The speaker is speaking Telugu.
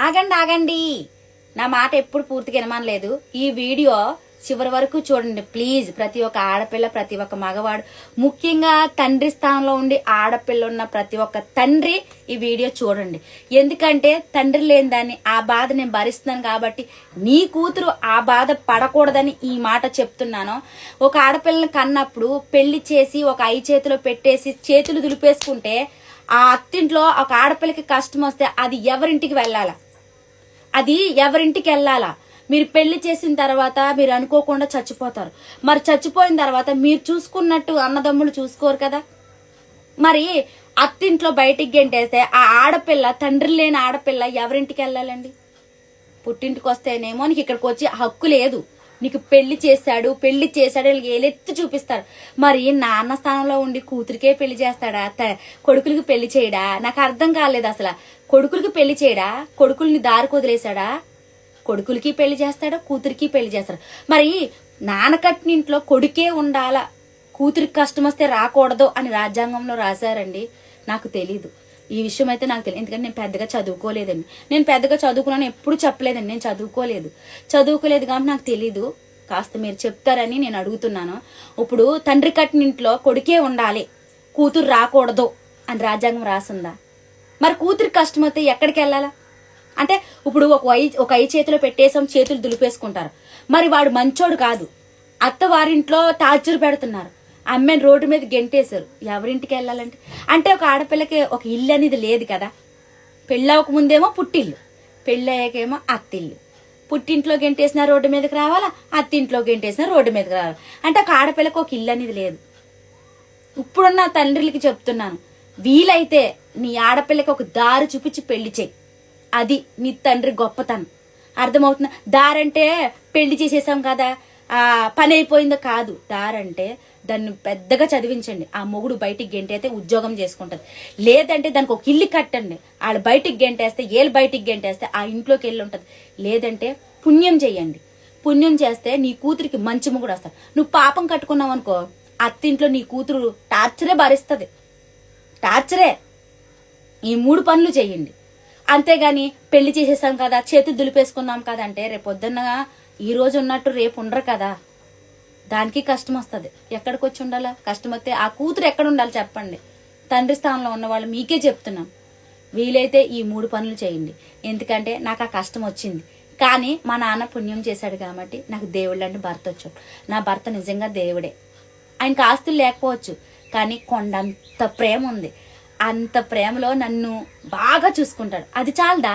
ఆగండి ఆగండి, నా మాట ఎప్పుడు పూర్తిగా వినమనలేదు. ఈ వీడియో చివరి వరకు చూడండి ప్లీజ్. ప్రతి ఒక్క ఆడపిల్ల, ప్రతి ఒక్క మగవాడు, ముఖ్యంగా తండ్రి స్థానంలో ఉండి ఆడపిల్ల ఉన్న ప్రతి ఒక్క తండ్రి ఈ వీడియో చూడండి. ఎందుకంటే తండ్రి లేని దాన్ని ఆ బాధ నేను భరిస్తున్నాను కాబట్టి నీ కూతురు ఆ బాధ పడకూడదని ఈ మాట చెప్తున్నాను. ఒక ఆడపిల్లని కన్నప్పుడు పెళ్లి చేసి ఒక చేతిలో పెట్టేసి చేతులు దులిపేసుకుంటే ఆ అత్తింట్లో ఒక ఆడపిల్లకి కష్టం వస్తే అది ఎవరింటికి వెళ్ళాలా? అది ఎవరింటికి వెళ్ళాలా? మీరు పెళ్లి చేసిన తర్వాత మీరు అనుకోకుండా చచ్చిపోతారు. మరి చచ్చిపోయిన తర్వాత మీరు చూసుకున్నట్టు అన్నదమ్ములు చూసుకోరు కదా. మరి అత్తింట్లో బయటికి గెంటేస్తే ఆ ఆడపిల్ల, తండ్రి లేని ఆడపిల్ల ఎవరింటికి వెళ్ళాలండి? పుట్టింటికి వస్తేనేమో నీకు ఇక్కడికి వచ్చి హక్కు లేదు, నీకు పెళ్లి చేశాడు ఏలెత్తి చూపిస్తారు. మరి నాన్న స్థానంలో ఉండి కూతురికే పెళ్లి చేస్తాడా? కొడుకులకి పెళ్లి చేయడా? నాకు అర్థం కాలేదు అసలు. కొడుకులకి పెళ్లి చేయడా? కొడుకుల్ని దారికి వదిలేశాడా? కొడుకులకి పెళ్లి చేస్తాడా, కూతురికి పెళ్లి చేస్తాడు. మరి నాన్నకట్టినింట్లో కొడుకే ఉండాలా, కూతురికి కష్టం వస్తే రాకూడదు అని రాజ్యాంగంలో రాశారండి. నాకు తెలీదు ఈ విషయం అయితే, నాకు తెలియదు. ఎందుకంటే నేను పెద్దగా చదువుకోలేదండి. నేను పెద్దగా చదువుకున్నాను ఎప్పుడు చెప్పలేదండి. నేను చదువుకోలేదు కాబట్టి నాకు తెలీదు. కాస్త మీరు చెప్తారని నేను అడుగుతున్నాను. ఇప్పుడు తండ్రి కట్టినింట్లో కొడుకే ఉండాలి, కూతురు రాకూడదు అని రాజ్యాంగం రాసిందా? మరి కూతురికి కష్టం వస్తే ఎక్కడికి వెళ్ళాలా? అంటే ఇప్పుడు ఒక చేతిలో పెట్టేసాం, చేతులు దులిపేసుకుంటారు. మరి వాడు మంచోడు కాదు, అత్తవారింట్లో టార్చర్ పెడుతున్నారు, అమ్మాయిని రోడ్డు మీద గెంటేశారు, ఎవరింటికి వెళ్ళాలంటే? అంటే ఒక ఆడపిల్లకి ఒక ఇల్లు అనేది లేదు కదా. పెళ్ళవక ముందేమో పుట్టిల్లు, పెళ్ళయ్యాకేమో అత్తిల్లు. పుట్టింట్లో గెంటేసినా రోడ్డు మీదకి రావాలా, అత్తింట్లో గెంటేసినా రోడ్డు మీదకి రావాలి. అంటే ఒక ఆడపిల్లకి ఒక ఇల్లు అనేది లేదు. ఇప్పుడున్న తండ్రులకి చెప్తున్నాను, వీలైతే నీ ఆడపిల్లకి ఒక దారి చూపించి పెళ్లి చేయి. అది నీ తండ్రి గొప్పతనం. అర్థమవుతుందా? దారంటే పెళ్లి చేసేసాం కదా పని అయిపోయిందో కాదు. దారంటే దాన్ని పెద్దగా చదివించండి. ఆ మొగుడు బయటికి గెంటైతే ఉద్యోగం చేసుకుంటది, లేదంటే దానికి ఒక ఇల్లు కట్టండి. వాళ్ళు బయటికి గెంటేస్తే, ఏళ్ళు బయటికి గెంటేస్తే ఆ ఇంట్లోకి వెళ్ళి ఉంటది. లేదంటే పుణ్యం చెయ్యండి. పుణ్యం చేస్తే నీ కూతురికి మంచి మొగుడు వస్తాడు. నువ్వు పాపం కట్టుకున్నావు అనుకో, అత్తింట్లో నీ కూతురు టార్చరే భరిస్తుంది, టార్చరే. ఈ 3 పనులు చెయ్యండి. అంతేగాని పెళ్లి చేసేసాం కదా, చేతులు దులిపేసుకున్నాం కదా అంటే రేపొద్దున్న ఈ రోజు ఉన్నట్టు రేపు ఉండరు కదా. దానికి కష్టం వస్తుంది. ఎక్కడికి వచ్చి ఉండాలా? కష్టం వస్తే ఆ కూతురు ఎక్కడ ఉండాలి చెప్పండి? తండ్రి స్థానంలో ఉన్న వాళ్ళు మీకే చెప్తున్నాం, వీలైతే ఈ 3 పనులు చేయండి. ఎందుకంటే నాకు ఆ కష్టం వచ్చింది, కానీ మా నాన్న పుణ్యం చేశాడు కాబట్టి నాకు దేవుళ్ళు అంటే భర్త వచ్చాడు. నా భర్త నిజంగా దేవుడే. ఆయనకు ఆస్తులు లేకపోవచ్చు, కానీ కొండంత ప్రేమ ఉంది. అంత ప్రేమలో నన్ను బాగా చూసుకుంటాడు. అది చాలదా?